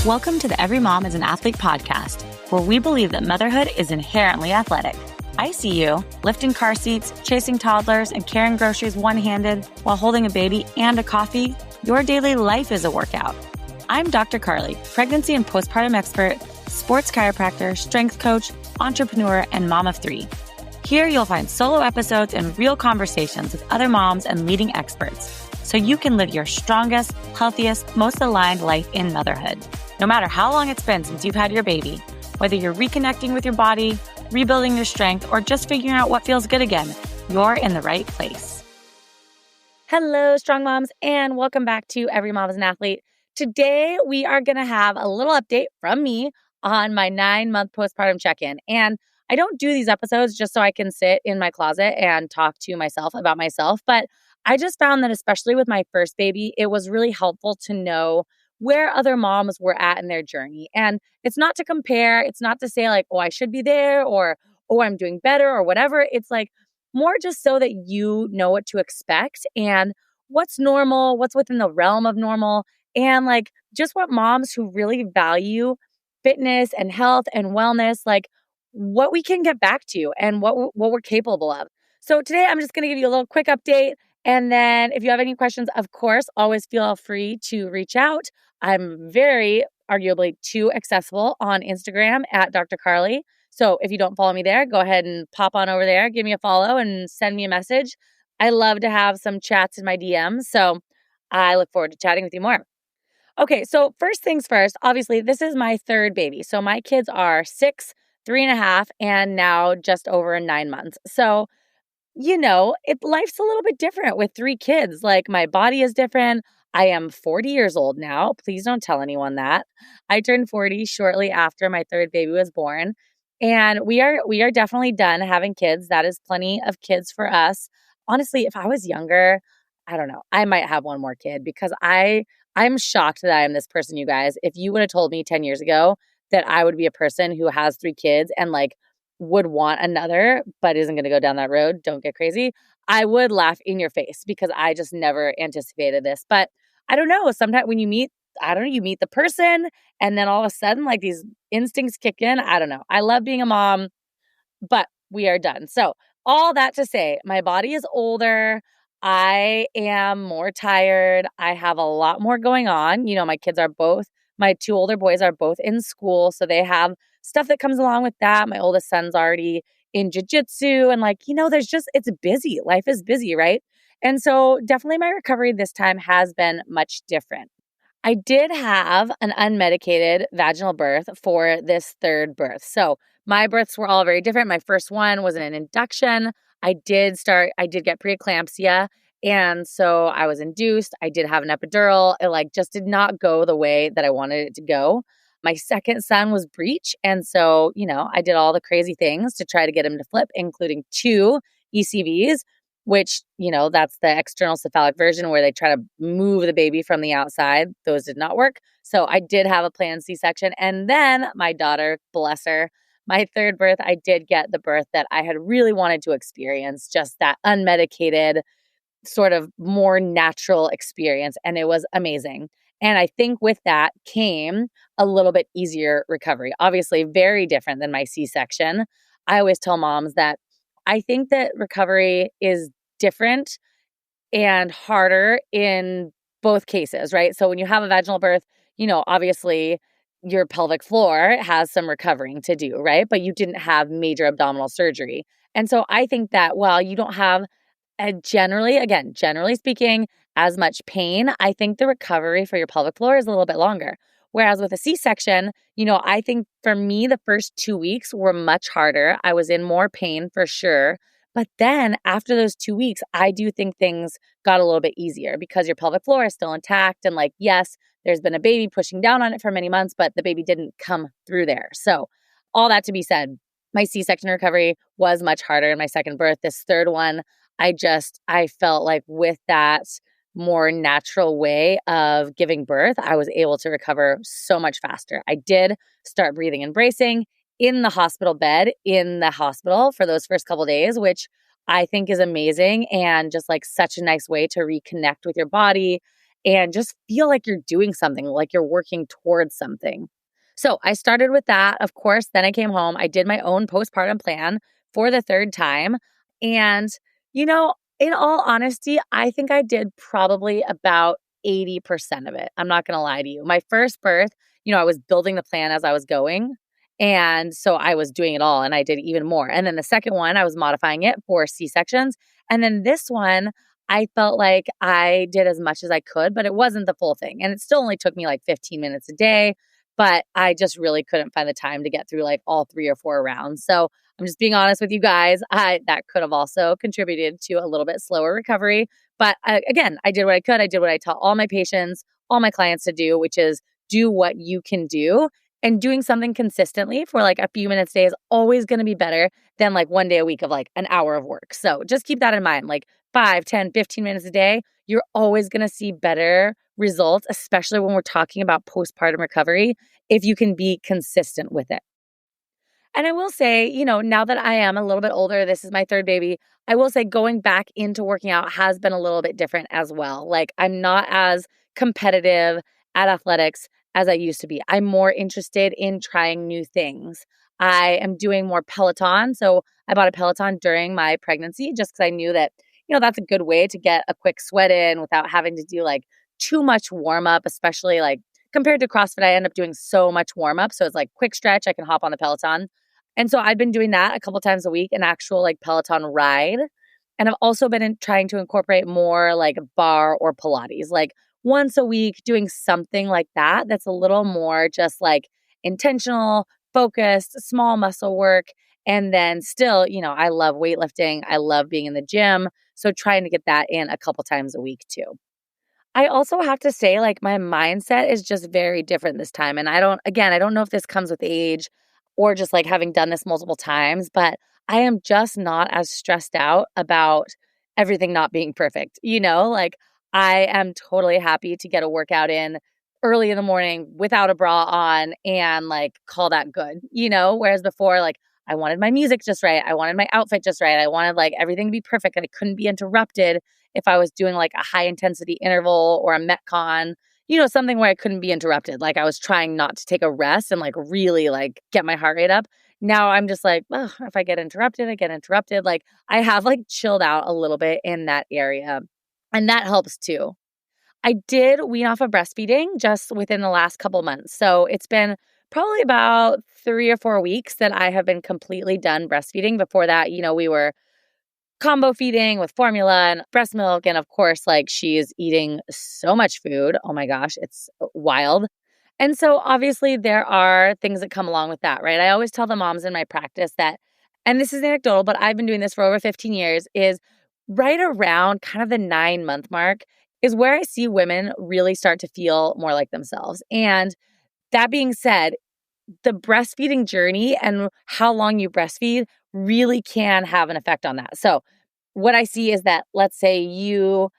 Welcome to the Every Mom is an Athlete podcast, where we believe that motherhood is inherently athletic. I see you lifting car seats, chasing toddlers, and carrying groceries one-handed while holding a baby and a coffee. Your daily life is a workout. I'm Dr. Karlie, pregnancy and postpartum expert, sports chiropractor, strength coach, entrepreneur, and mom of three. Here you'll find solo episodes and real conversations with other moms and leading experts, so you can live your strongest, healthiest, most aligned life in motherhood. No matter how long it's been since you've had your baby, whether you're reconnecting with your body, rebuilding your strength, or just figuring out what feels good again, you're in the right place. Hello, strong moms, and welcome back to Every Mom is an Athlete. Today, we are going to have a little update from me on my 9-month postpartum check-in. And I don't do these episodes just so I can sit in my closet and talk to myself about myself, but I just found that especially with my first baby, it was really helpful to know where other moms were at in their journey. And it's not to compare. It's not to say like, oh, I should be there or, oh, I'm doing better or whatever. It's like more just so that you know what to expect and what's normal, what's within the realm of normal, and like just what moms who really value fitness and health and wellness, like what we can get back to and what we're capable of. So today I'm just going to give you a little quick update. And then if you have any questions, of course, always feel free to reach out. I'm very arguably too accessible on Instagram at Dr. Karlie. So if you don't follow me there, go ahead and pop on over there, give me a follow and send me a message. I love to have some chats in my DMs. So I look forward to chatting with you more. Okay, so first things first, obviously, this is my third baby. So my kids are 6, 3.5, and now just over 9 months. So you know, life's a little bit different with 3 kids. Like my body is different. I am 40 years old now. Please don't tell anyone that. I turned 40 shortly after my third baby was born. And we are definitely done having kids. That is plenty of kids for us. Honestly, if I was younger, I don't know, I might have one more kid because I'm shocked that I am this person, you guys. If you would have told me 10 years ago that I would be a person who has 3 kids and like would want another, but isn't going to go down that road, don't get crazy, I would laugh in your face because I just never anticipated this. But I don't know, sometimes when you meet, you meet the person and then all of a sudden like these instincts kick in. I don't know. I love being a mom, but we are done. So all that to say, my body is older. I am more tired. I have a lot more going on. You know, my 2 older boys are both in school, so they have stuff that comes along with that. My oldest son's already in jiu-jitsu and like, you know, it's busy. Life is busy, right? And so definitely my recovery this time has been much different. I did have an unmedicated vaginal birth for this third birth. So my births were all very different. My first one was an induction. I did get preeclampsia. And so I was induced. I did have an epidural. It like just did not go the way that I wanted it to go. My second son was breech. And so, you know, I did all the crazy things to try to get him to flip, including 2 ECVs, which, you know, that's the external cephalic version where they try to move the baby from the outside. Those did not work. So I did have a planned C-section. And then my daughter, bless her, my third birth, I did get the birth that I had really wanted to experience, just that unmedicated, sort of more natural experience. And it was amazing. And I think with that came a little bit easier recovery. Obviously, very different than my C-section. I always tell moms that I think that recovery is different and harder in both cases, right? So when you have a vaginal birth, you know, obviously your pelvic floor has some recovering to do, right? But you didn't have major abdominal surgery. And so I think that while you don't have generally speaking, as much pain, I think the recovery for your pelvic floor is a little bit longer. Whereas with a C-section, you know, I think for me, the first 2 weeks were much harder. I was in more pain for sure. But then after those 2 weeks, I do think things got a little bit easier because your pelvic floor is still intact. And like, yes, there's been a baby pushing down on it for many months, but the baby didn't come through there. So all that to be said, my C-section recovery was much harder in my second birth. This third one, I felt like with that more natural way of giving birth, I was able to recover so much faster. I did start breathing and bracing in the hospital bed in the hospital for those first couple of days, which I think is amazing and just like such a nice way to reconnect with your body and just feel like you're doing something, like you're working towards something. So I started with that. Of course, then I came home. I did my own postpartum plan for the third time. And, in all honesty, I think I did probably about 80% of it. I'm not going to lie to you. My first birth, I was building the plan as I was going. And so I was doing it all and I did even more. And then the second one, I was modifying it for C-sections. And then this one, I felt like I did as much as I could, but it wasn't the full thing. And it still only took me like 15 minutes a day, but I just really couldn't find the time to get through like all 3 or 4 rounds. So I'm just being honest with you guys. That could have also contributed to a little bit slower recovery. But again, I did what I could. I did what I tell all my patients, all my clients to do, which is do what you can do. And doing something consistently for like a few minutes a day is always going to be better than like one day a week of like an hour of work. So just keep that in mind. Like 5, 10, 15 minutes a day, you're always going to see better results, especially when we're talking about postpartum recovery, if you can be consistent with it. And I will say, now that I am a little bit older, this is my third baby, I will say going back into working out has been a little bit different as well. Like I'm not as competitive at athletics as I used to be. I'm more interested in trying new things. I am doing more Peloton. So I bought a Peloton during my pregnancy just because I knew that, that's a good way to get a quick sweat in without having to do like too much warm up, especially like compared to CrossFit, I end up doing so much warm up. So it's like quick stretch. I can hop on the Peloton. And so I've been doing that a couple times a week, an actual like Peloton ride. And I've also been trying to incorporate more like bar or Pilates, like once a week doing something like that. That's a little more just like intentional, focused, small muscle work. And then still, I love weightlifting. I love being in the gym. So trying to get that in a couple times a week too. I also have to say, like, my mindset is just very different this time. And I don't know if this comes with age or just like having done this multiple times, but I am just not as stressed out about everything not being perfect. Like I am totally happy to get a workout in early in the morning without a bra on and like call that good, whereas before, like, I wanted my music just right. I wanted my outfit just right. I wanted like everything to be perfect and I couldn't be interrupted if I was doing like a high intensity interval or a Metcon, something where I couldn't be interrupted. Like I was trying not to take a rest and like really like get my heart rate up. Now I'm just like, oh, if I get interrupted, I get interrupted. Like I have like chilled out a little bit in that area. And that helps too. I did wean off of breastfeeding just within the last couple months. So it's been probably about 3 or 4 weeks that I have been completely done breastfeeding. Before that, we were combo feeding with formula and breast milk. And of course, like she is eating so much food. Oh my gosh, it's wild. And so obviously there are things that come along with that, right? I always tell the moms in my practice that, and this is anecdotal, but I've been doing this for over 15 years, is right around kind of the 9-month mark is where I see women really start to feel more like themselves. And that being said, the breastfeeding journey and how long you breastfeed really can have an effect on that. So what I see is that, let's say you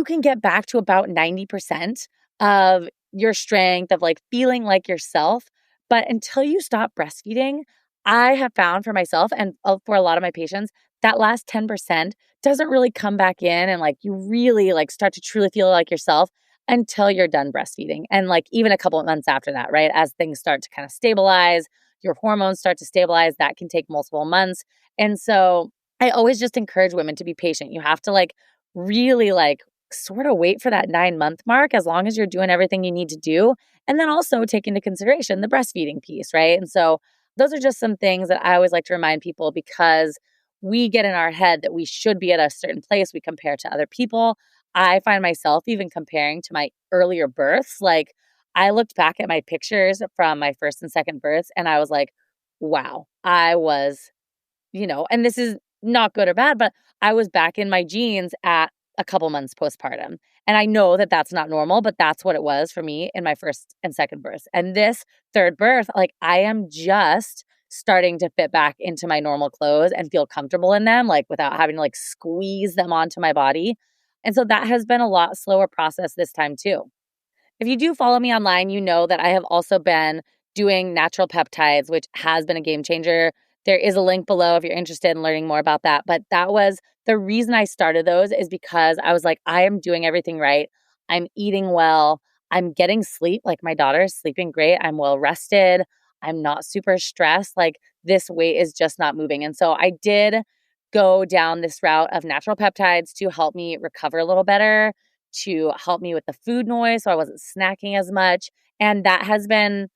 can get back to about 90% of your strength, of like feeling like yourself. But until you stop breastfeeding, I have found for myself and for a lot of my patients, that last 10% doesn't really come back in and like you really like start to truly feel like yourself until you're done breastfeeding. And like even a couple of months after that, right? As things start to kind of stabilize, your hormones start to stabilize, that can take multiple months. And so I always just encourage women to be patient. You have to like really like sort of wait for that 9-month mark as long as you're doing everything you need to do. And then also take into consideration the breastfeeding piece, right? And so those are just some things that I always like to remind people because we get in our head that we should be at a certain place. We compare to other people. I find myself even comparing to my earlier births. Like I looked back at my pictures from my first and second births and I was like, wow, I was, and this is not good or bad, but I was back in my jeans at a couple months postpartum. And I know that that's not normal, but that's what it was for me in my first and second birth. And this third birth, like I am just starting to fit back into my normal clothes and feel comfortable in them, like without having to like squeeze them onto my body. And so that has been a lot slower process this time too. If you do follow me online, you know that I have also been doing natural peptides, which has been a game changer. There is a link below if you're interested in learning more about that. But that was the reason I started those is because I was like, I am doing everything right. I'm eating well. I'm getting sleep. Like my daughter is sleeping great. I'm well rested. I'm not super stressed. Like this weight is just not moving. And so I did go down this route of natural peptides to help me recover a little better, to help me with the food noise so I wasn't snacking as much. And that has been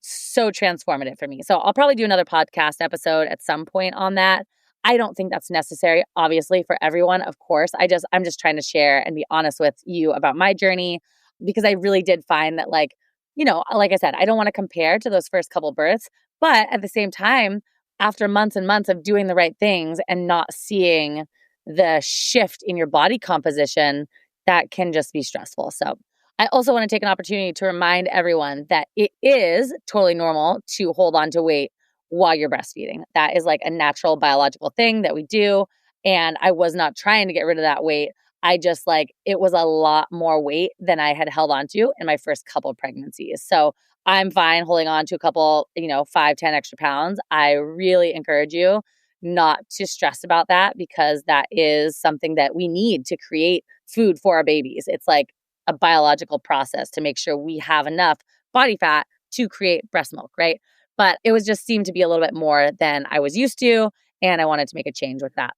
so transformative for me. So I'll probably do another podcast episode at some point on that. I don't think that's necessary, obviously, for everyone, of course. I'm just trying to share and be honest with you about my journey because I really did find that like I said, I don't want to compare to those first couple births, but at the same time, after months and months of doing the right things and not seeing the shift in your body composition, that can just be stressful. So I also want to take an opportunity to remind everyone that it is totally normal to hold on to weight while you're breastfeeding. That is like a natural biological thing that we do. And I was not trying to get rid of that weight. I just it was a lot more weight than I had held on to in my first couple of pregnancies. So I'm fine holding on to a couple, 5, 10 extra pounds. I really encourage you not to stress about that because that is something that we need to create food for our babies. It's like a biological process to make sure we have enough body fat to create breast milk, right? But it was just seemed to be a little bit more than I was used to, and I wanted to make a change with that.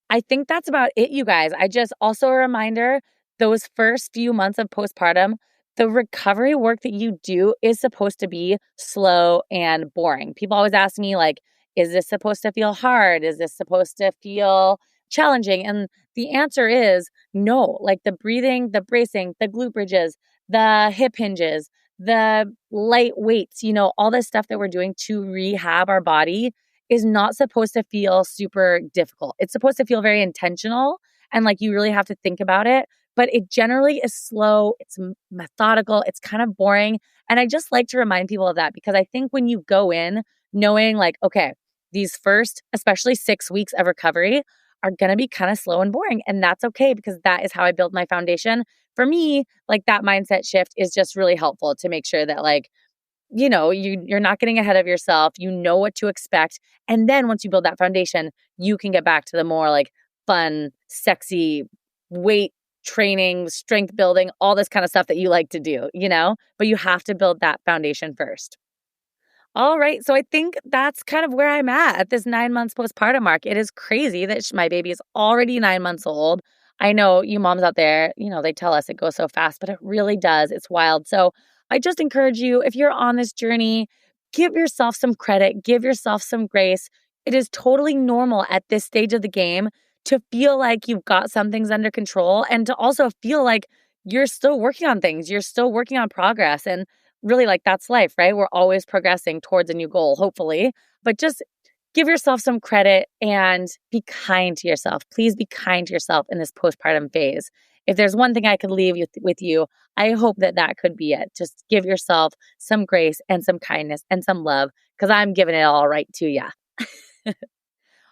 I think that's about it, you guys. I just also a reminder, those first few months of postpartum, the recovery work that you do is supposed to be slow and boring. People always ask me is this supposed to feel hard? Is this supposed to feel challenging? And the answer is no. Like the breathing, the bracing, the glute bridges, the hip hinges, the light weights, all this stuff that we're doing to rehab our body is not supposed to feel super difficult. It's supposed to feel very intentional and you really have to think about it, but it generally is slow. It's methodical. It's kind of boring. And I just like to remind people of that because I think when you go in knowing okay, these first, especially 6 weeks of recovery are going to be kind of slow and boring. And that's okay because that is how I build my foundation. For me, that mindset shift is just really helpful to make sure that you're not getting ahead of yourself. You know what to expect. And then once you build that foundation, you can get back to the more fun, sexy weight training, strength building, all this kind of stuff that you like to do, but you have to build that foundation first. All right. So I think that's kind of where I'm at this 9 months postpartum mark. It is crazy that my baby is already 9 months old. I know you moms out there, they tell us it goes so fast, but it really does. It's wild. So I just encourage you, if you're on this journey, give yourself some credit, give yourself some grace. It is totally normal at this stage of the game to feel like you've got some things under control and to also feel like you're still working on things. You're still working on progress. And really that's life, right? We're always progressing towards a new goal, hopefully, but just give yourself some credit and be kind to yourself. Please be kind to yourself in this postpartum phase. If there's one thing I could leave with you, I hope that could be it. Just give yourself some grace and some kindness and some love because I'm giving it all right to you.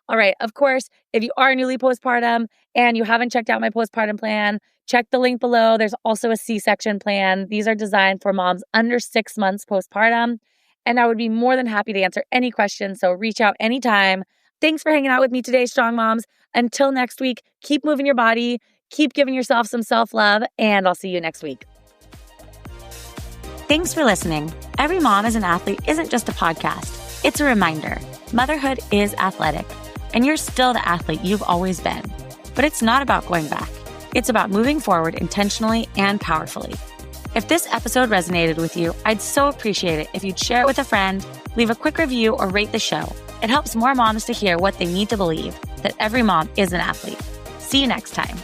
All right. Of course, if you are newly postpartum and you haven't checked out my postpartum plan, check the link below. There's also a C-section plan. These are designed for moms under 6 months postpartum. And I would be more than happy to answer any questions. So reach out anytime. Thanks for hanging out with me today, Strong Moms. Until next week, keep moving your body, keep giving yourself some self-love, and I'll see you next week. Thanks for listening. Every Mom is an Athlete isn't just a podcast. It's a reminder. Motherhood is athletic, and you're still the athlete you've always been. But it's not about going back. It's about moving forward intentionally and powerfully. If this episode resonated with you, I'd so appreciate it if you'd share it with a friend, leave a quick review, or rate the show. It helps more moms to hear what they need to believe, that every mom is an athlete. See you next time.